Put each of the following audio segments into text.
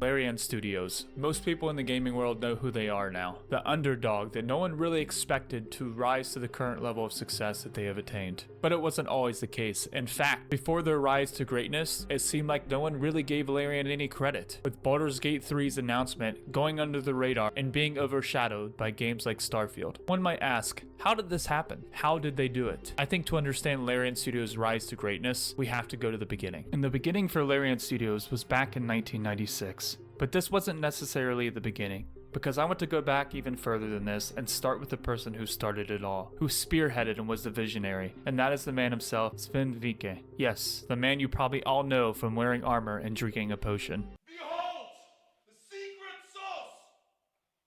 Larian Studios. Most people in the gaming world know who they are now. The underdog that no one really expected to rise to the current level of success that they have attained. But it wasn't always the case. In fact, before their rise to greatness, it seemed like no one really gave Larian any credit, with Baldurs Gate 3's announcement going under the radar and being overshadowed by games like Starfield. One might ask, how did this happen? How did they do it? I think to understand Larian Studios' rise to greatness, we have to go to the beginning. And the beginning for Larian Studios was back in 1996. But this wasn't necessarily the beginning, because I want to go back even further than this and start with the person who started it all, who spearheaded and was the visionary, and that is the man himself, Sven Vincke. Yes, the man you probably all know from wearing armor and drinking a potion. Behold, the secret sauce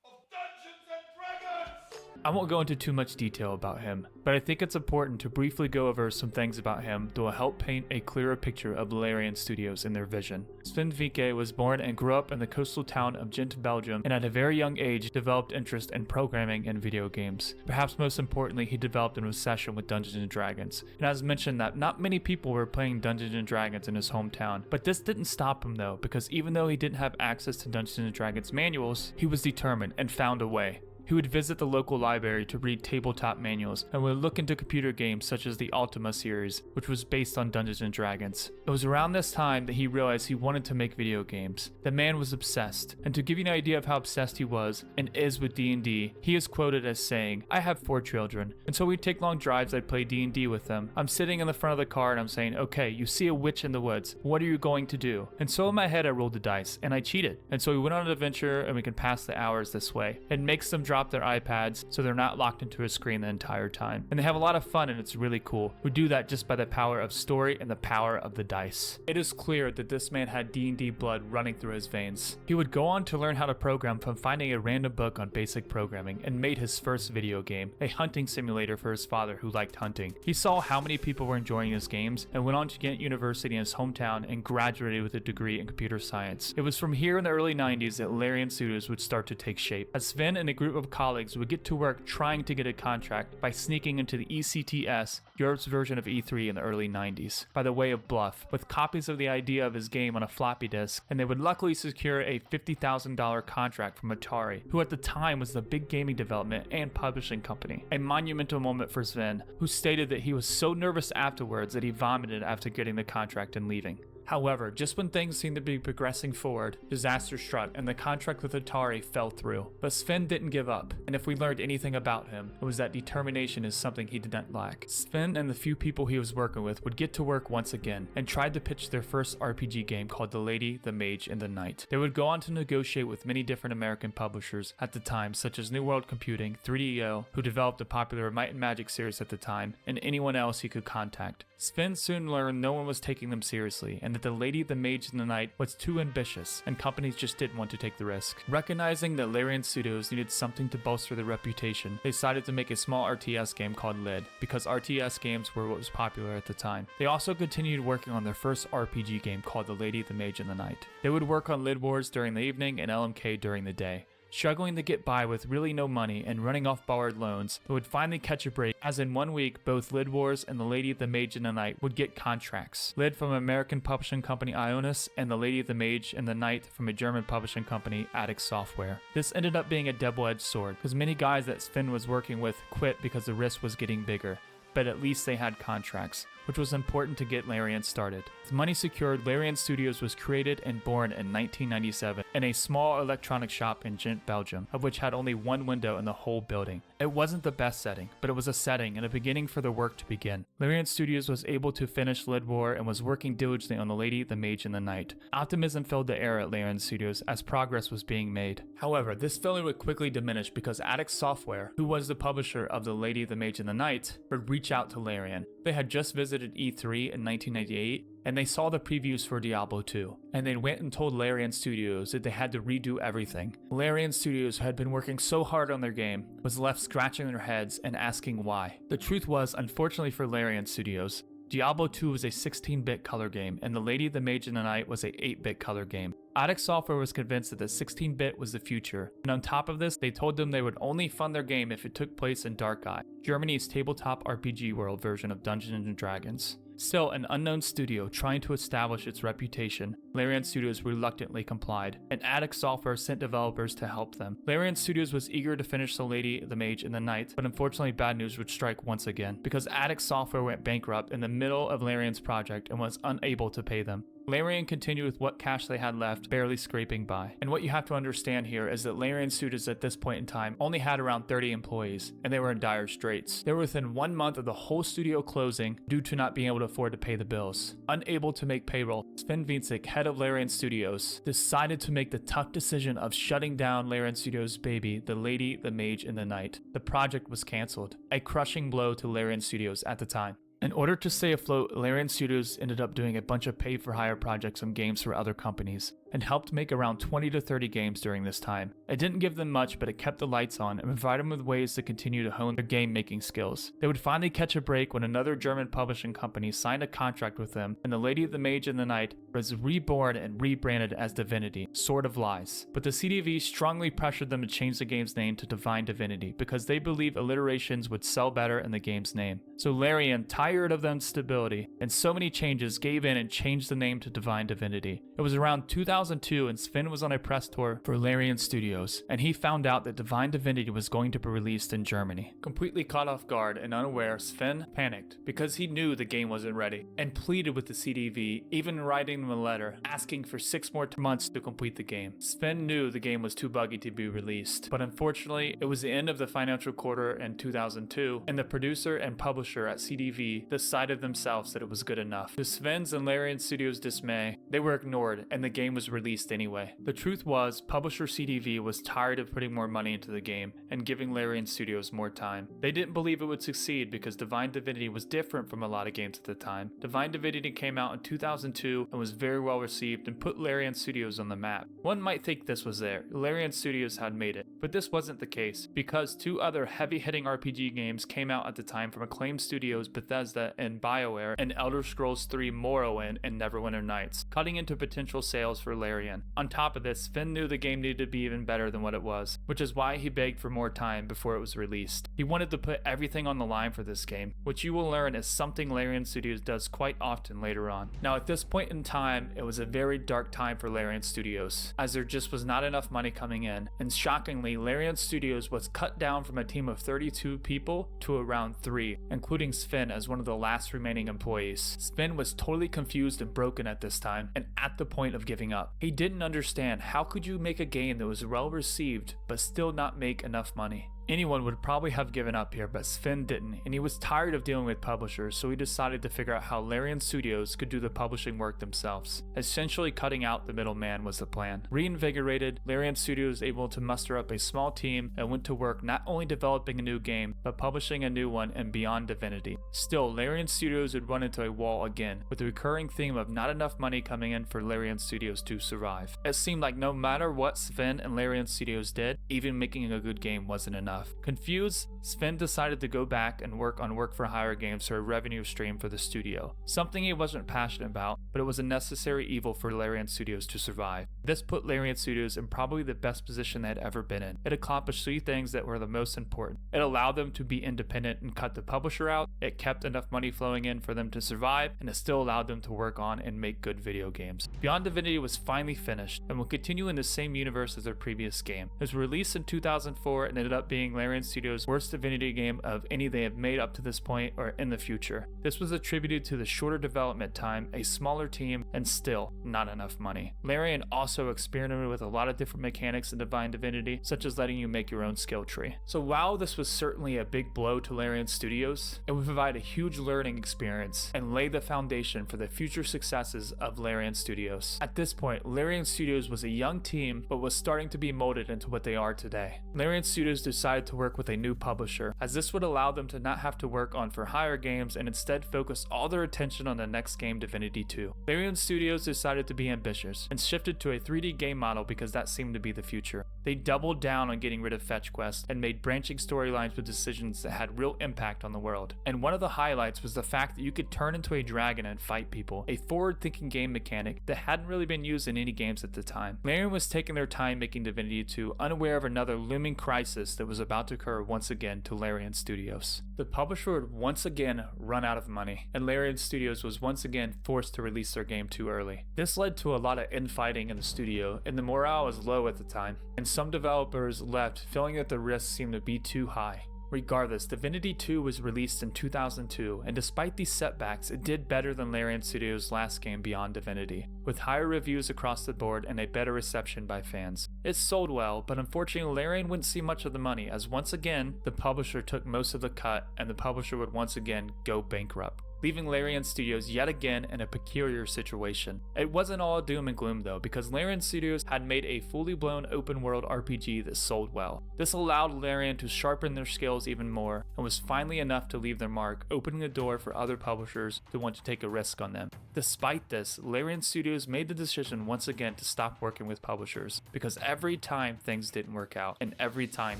of Dungeons and Dragons! I won't go into too much detail about him, but I think it's important to briefly go over some things about him that will help paint a clearer picture of Larian Studios and their vision. Sven Vincke was born and grew up in the coastal town of Ghent, Belgium, and at a very young age developed interest in programming and video games. Perhaps most importantly, he developed an obsession with Dungeons & Dragons. And as mentioned that not many people were playing Dungeons & Dragons in his hometown, but this didn't stop him though, because even though he didn't have access to Dungeons & Dragons manuals, he was determined and found a way. He would visit the local library to read tabletop manuals and would look into computer games such as the Ultima series, which was based on Dungeons & Dragons. It was around this time that he realized he wanted to make video games. The man was obsessed, and to give you an idea of how obsessed he was and is with D&D, he is quoted as saying, "I have 4 children, and so we'd take long drives, I'd play D&D with them. I'm sitting in the front of the car and I'm saying, okay, you see a witch in the woods, what are you going to do?" And so in my head I rolled the dice, and I cheated. And so we went on an adventure and we can pass the hours this way. It makes them drop their iPads so they're not locked into a screen the entire time. And they have a lot of fun and it's really cool. We do that just by the power of story and the power of the dice. It is clear that this man had D&D blood running through his veins. He would go on to learn how to program from finding a random book on basic programming and made his first video game, a hunting simulator for his father who liked hunting. He saw how many people were enjoying his games and went on to Ghent University in his hometown and graduated with a degree in computer science. It was from here in the early 90s that Larian Studios would start to take shape, as Sven and a group of colleagues would get to work trying to get a contract by sneaking into the ECTS, Europe's version of E3 in the early 90s, by the way of bluff, with copies of the idea of his game on a floppy disk, and they would luckily secure a $50,000 contract from Atari, who at the time was the big gaming development and publishing company. A monumental moment for Sven, who stated that he was so nervous afterwards that he vomited after getting the contract and leaving. However, just when things seemed to be progressing forward, disaster struck and the contract with Atari fell through. But Sven didn't give up, and if we learned anything about him, it was that determination is something he did not lack. Sven and the few people he was working with would get to work once again, and tried to pitch their first RPG game called The Lady, the Mage, and the Knight. They would go on to negotiate with many different American publishers at the time, such as New World Computing, 3DO, who developed the popular Might and Magic series at the time, and anyone else he could contact. Sven soon learned no one was taking them seriously, and that The Lady, the Mage, and the Knight was too ambitious, and companies just didn't want to take the risk. Recognizing that Larian Studios needed something to bolster their reputation, they decided to make a small RTS game called Lid, because RTS games were what was popular at the time. They also continued working on their first RPG game called The Lady, the Mage, and the Knight. They would work on Lid Wars during the evening and LMK during the day. Struggling to get by with really no money and running off borrowed loans, they would finally catch a break, as in 1 week both Lid Wars and The Lady, the Mage, and the Knight would get contracts. Lid from American publishing company Ionis, and The Lady, the Mage, and the Knight from a German publishing company Attic Software. This ended up being a double-edged sword, because many guys that Sven was working with quit because the risk was getting bigger. But at least they had contracts, which was important to get Larian started. With money secured, Larian Studios was created and born in 1997 in a small electronic shop in Ghent, Belgium, of which had only one window in the whole building. It wasn't the best setting, but it was a setting and a beginning for the work to begin. Larian Studios was able to finish Lid War and was working diligently on The Lady, the Mage, and the Knight. Optimism filled the air at Larian Studios as progress was being made. However, this feeling would quickly diminish because Attic Software, who was the publisher of The Lady, the Mage, and the Knight, would reach out to Larian. They had just visited E3 in 1998, and they saw the previews for Diablo 2, and they went and told Larian Studios that they had to redo everything. Larian Studios, who had been working so hard on their game, was left scratching their heads and asking why. The truth was, unfortunately for Larian Studios, Diablo 2 was a 16-bit color game, and The Lady, the Mage, and the Knight was a 8-bit color game. Attic Software was convinced that the 16-bit was the future, and on top of this, they told them they would only fund their game if it took place in Dark Eye, Germany's tabletop RPG world version of Dungeons & Dragons. Still, an unknown studio trying to establish its reputation, Larian Studios reluctantly complied, and Attic Software sent developers to help them. Larian Studios was eager to finish The Lady, the Mage, and the Knight, but unfortunately bad news would strike once again, because Attic Software went bankrupt in the middle of Larian's project and was unable to pay them. Larian continued with what cash they had left, barely scraping by. And what you have to understand here is that Larian Studios at this point in time only had around 30 employees, and they were in dire straits. They were within 1 month of the whole studio closing due to not being able to afford to pay the bills. Unable to make payroll, Sven Vincke, head of Larian Studios, decided to make the tough decision of shutting down Larian Studios' baby, The Lady, the Mage, and the Knight. The project was cancelled, a crushing blow to Larian Studios at the time. In order to stay afloat, Larian Studios ended up doing a bunch of pay-for-hire projects and games for other companies, and helped make around 20 to 30 games during this time. It didn't give them much, but it kept the lights on and provided them with ways to continue to hone their game-making skills. They would finally catch a break when another German publishing company signed a contract with them, and The Lady, the Mage, and the Knight was reborn and rebranded as Divinity, Sword of Lies. But the CDV strongly pressured them to change the game's name to Divine Divinity, because they believed alliterations would sell better in the game's name. So Larian, tired of the instability and so many changes, gave in and changed the name to Divine Divinity. It was around 2002 and Sven was on a press tour for Larian Studios, and he found out that Divine Divinity was going to be released in Germany. Completely caught off guard and unaware, Sven panicked because he knew the game wasn't ready and pleaded with the CDV, even writing them a letter asking for 6 more months to complete the game. Sven knew the game was too buggy to be released, but unfortunately it was the end of the financial quarter in 2002, and the producer and publisher at CDV decided themselves that it was good enough. To Sven's and Larian Studios' dismay, they were ignored and the game was released anyway. The truth was, publisher CDV was tired of putting more money into the game and giving Larian Studios more time. They didn't believe it would succeed because Divine Divinity was different from a lot of games at the time. Divine Divinity came out in 2002 and was very well received and put Larian Studios on the map. One might think this was there. Larian Studios had made it, but this wasn't the case because 2 other heavy-hitting RPG games came out at the time from acclaimed studios Bethesda and BioWare, and Elder Scrolls 3 Morrowind and Neverwinter Nights, cutting into potential sales for Larian. On top of this, Sven knew the game needed to be even better than what it was, which is why he begged for more time before it was released. He wanted to put everything on the line for this game, which you will learn is something Larian Studios does quite often later on. Now at this point in time, it was a very dark time for Larian Studios, as there just was not enough money coming in, and shockingly, Larian Studios was cut down from a team of 32 people to around 3, including Sven as one of the last remaining employees. Sven was totally confused and broken at this time, and at the point of giving up. He didn't understand how could you make a game that was well received but still not make enough money. Anyone would probably have given up here, but Sven didn't, and he was tired of dealing with publishers, so he decided to figure out how Larian Studios could do the publishing work themselves. Essentially cutting out the middleman was the plan. Reinvigorated, Larian Studios was able to muster up a small team and went to work not only developing a new game, but publishing a new one and Beyond Divinity. Still, Larian Studios would run into a wall again, with the recurring theme of not enough money coming in for Larian Studios to survive. It seemed like no matter what Sven and Larian Studios did, even making a good game wasn't enough. Confused, Sven decided to go back and work on work-for-hire games for a revenue stream for the studio. Something he wasn't passionate about, but it was a necessary evil for Larian Studios to survive. This put Larian Studios in probably the best position they had ever been in. It accomplished 3 things that were the most important. It allowed them to be independent and cut the publisher out, it kept enough money flowing in for them to survive, and it still allowed them to work on and make good video games. Beyond Divinity was finally finished, and will continue in the same universe as their previous game. It was released in 2004 and ended up being Larian Studios' worst Divinity game of any they have made up to this point or in the future. This was attributed to the shorter development time, a smaller team, and still not enough money. Larian also experimented with a lot of different mechanics in Divine Divinity, such as letting you make your own skill tree. So while this was certainly a big blow to Larian Studios, it would provide a huge learning experience and lay the foundation for the future successes of Larian Studios. At this point, Larian Studios was a young team, but was starting to be molded into what they are today. Larian Studios decided to work with a new publisher, as this would allow them to not have to work on for-hire games and instead focus all their attention on the next game, Divinity 2. Larian Studios decided to be ambitious and shifted to a 3D game model because that seemed to be the future. They doubled down on getting rid of fetch quests and made branching storylines with decisions that had real impact on the world. And one of the highlights was the fact that you could turn into a dragon and fight people, a forward-thinking game mechanic that hadn't really been used in any games at the time. Larian was taking their time making Divinity 2, unaware of another looming crisis that was about to occur once again to Larian Studios. The publisher would once again run out of money, and Larian Studios was once again forced to release their game too early. This led to a lot of infighting in the studio, and the morale was low at the time, and some developers left feeling that the risks seemed to be too high. Regardless, Divinity 2 was released in 2002, and despite these setbacks, it did better than Larian Studios' last game Beyond Divinity, with higher reviews across the board and a better reception by fans. It sold well, but unfortunately Larian wouldn't see much of the money, as once again, the publisher took most of the cut, and the publisher would once again go bankrupt, leaving Larian Studios yet again in a peculiar situation. It wasn't all doom and gloom though, because Larian Studios had made a fully blown open world RPG that sold well. This allowed Larian to sharpen their skills even more, and was finally enough to leave their mark, opening the door for other publishers to want to take a risk on them. Despite this, Larian Studios made the decision once again to stop working with publishers, because every time things didn't work out, and every time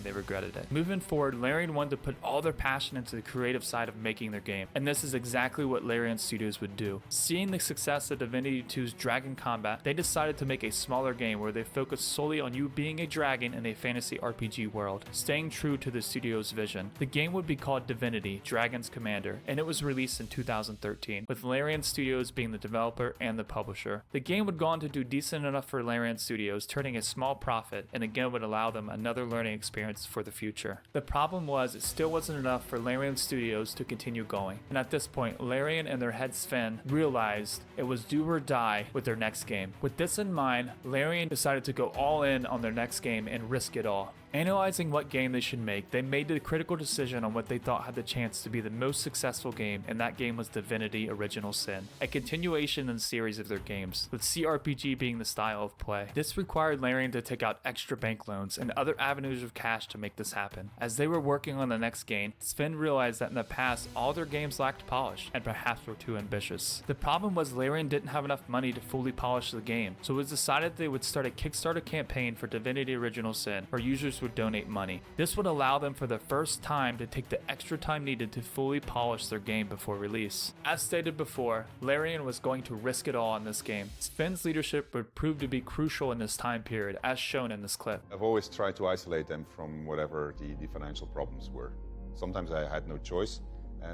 they regretted it. Moving forward, Larian wanted to put all their passion into the creative side of making their game, and this is exactly what Larian Studios would do. Seeing the success of Divinity 2's Dragon Combat, they decided to make a smaller game where they focused solely on you being a dragon in a fantasy RPG world, staying true to the studio's vision. The game would be called Divinity: Dragon's Commander, and it was released in 2013, with Larian Studios being the developer and the publisher. The game would go on to do decent enough for Larian Studios, turning a small profit, and again would allow them another learning experience for the future. The problem was, it still wasn't enough for Larian Studios to continue going, and at this point, Larian and their head Sven realized it was do or die with their next game. With this in mind, Larian decided to go all in on their next game and risk it all. Analyzing what game they should make, they made the critical decision on what they thought had the chance to be the most successful game, and that game was Divinity: Original Sin, a continuation in the series of their games, with CRPG being the style of play. This required Larian to take out extra bank loans and other avenues of cash to make this happen. As they were working on the next game, Sven realized that in the past, all their games lacked polish, and perhaps were too ambitious. The problem was Larian didn't have enough money to fully polish the game, so it was decided they would start a Kickstarter campaign for Divinity: Original Sin, where users would donate money. This would allow them for the first time to take the extra time needed to fully polish their game before release. As stated before, Larian was going to risk it all in this game. Sven's leadership would prove to be crucial in this time period, as shown in this clip. I've always tried to isolate them from whatever the financial problems were. Sometimes I had no choice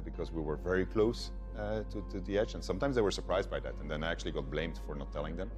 because we were very close to the edge, and sometimes they were surprised by that, and then I actually got blamed for not telling them.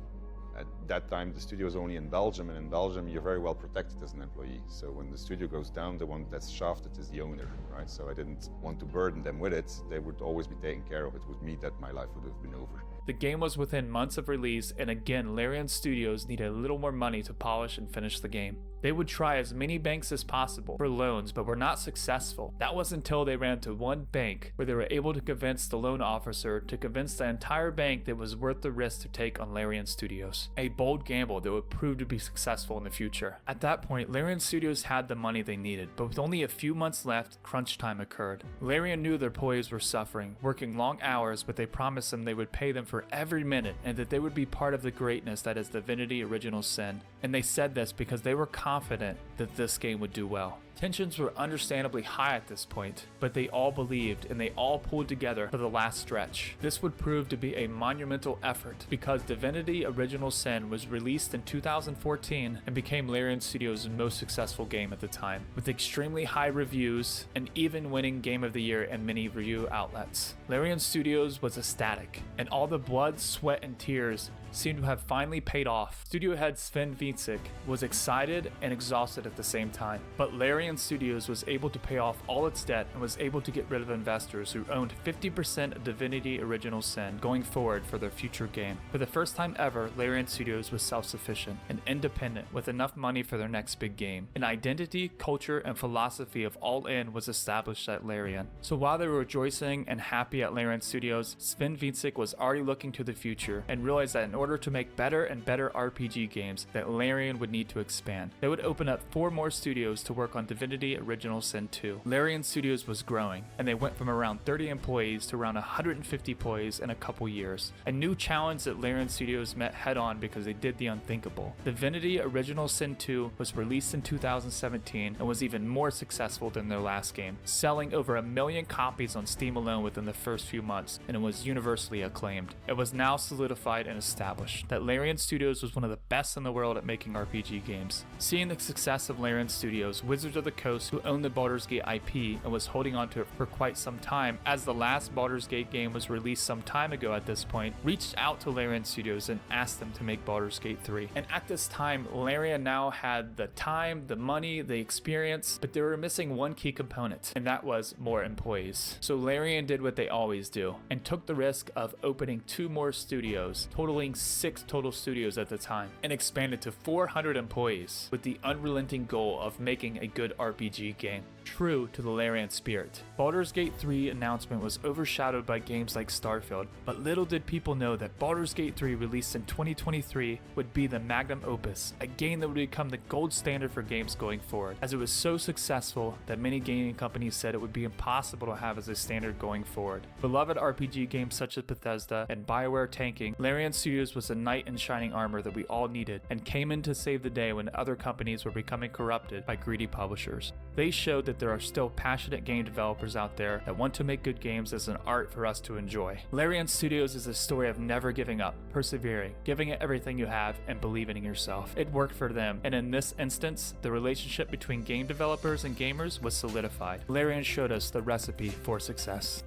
At that time, the studio was only in Belgium, and in Belgium, you're very well protected as an employee. So when the studio goes down, the one that's shafted is the owner, right? So I didn't want to burden them with it. They would always be taken care of. It was me that my life would have been over. The game was within months of release, and again, Larian Studios needed a little more money to polish and finish the game. They would try as many banks as possible for loans, but were not successful. That was until they ran to one bank, where they were able to convince the loan officer to convince the entire bank that it was worth the risk to take on Larian Studios. A bold gamble that would prove to be successful in the future. At that point, Larian Studios had the money they needed, but with only a few months left, crunch time occurred. Larian knew their employees were suffering, working long hours, but they promised them they would pay them for every minute, and that they would be part of the greatness that is Divinity: Original Sin. And they said this because they were confident that this game would do well. Tensions were understandably high at this point, but they all believed and they all pulled together for the last stretch. This would prove to be a monumental effort because Divinity: Original Sin was released in 2014 and became Larian Studios' most successful game at the time, with extremely high reviews and even winning Game of the Year in many review outlets. Larian Studios was ecstatic, and all the blood, sweat, and tears seemed to have finally paid off. Studio head Sven Vincke was excited and exhausted at the same time, but Larian Studios was able to pay off all its debt and was able to get rid of investors who owned 50% of Divinity: Original Sin going forward for their future game. For the first time ever, Larian Studios was self-sufficient and independent with enough money for their next big game. An identity, culture, and philosophy of all in was established at Larian. So while they were rejoicing and happy at Larian Studios, Sven Vincke was already looking to the future and realized that in order to make better and better RPG games, that Larian would need to expand. They would open up 4 more studios to work on Divinity: Original Sin 2. Larian Studios was growing, and they went from around 30 employees to around 150 employees in a couple years. A new challenge that Larian Studios met head on because they did the unthinkable. Divinity: Original Sin 2 was released in 2017 and was even more successful than their last game, selling over 1 million copies on Steam alone within the first few months, and it was universally acclaimed. It was now solidified and established established that Larian Studios was one of the best in the world at making RPG games. Seeing the success of Larian Studios, Wizards of the Coast, who owned the Baldurs Gate IP and was holding on to it for quite some time, as the last Baldurs Gate game was released some time ago at this point, reached out to Larian Studios and asked them to make Baldurs Gate 3. And at this time, Larian now had the time, the money, the experience, but they were missing one key component, and that was more employees. So Larian did what they always do and took the risk of opening 2 more studios, totaling 6 total studios at the time, and expanded to 400 employees with the unrelenting goal of making a good RPG game, true to the Larian spirit. Baldur's Gate 3 announcement was overshadowed by games like Starfield, but little did people know that Baldur's Gate 3, released in 2023, would be the magnum opus, a game that would become the gold standard for games going forward, as it was so successful that many gaming companies said it would be impossible to have as a standard going forward. Beloved RPG games such as Bethesda and BioWare tanking, Larian Studios was a knight in shining armor that we all needed, and came in to save the day when other companies were becoming corrupted by greedy publishers. They showed that there are still passionate game developers out there that want to make good games as an art for us to enjoy. Larian Studios is a story of never giving up, persevering, giving it everything you have, and believing in yourself. It worked for them, and in this instance, the relationship between game developers and gamers was solidified. Larian showed us the recipe for success.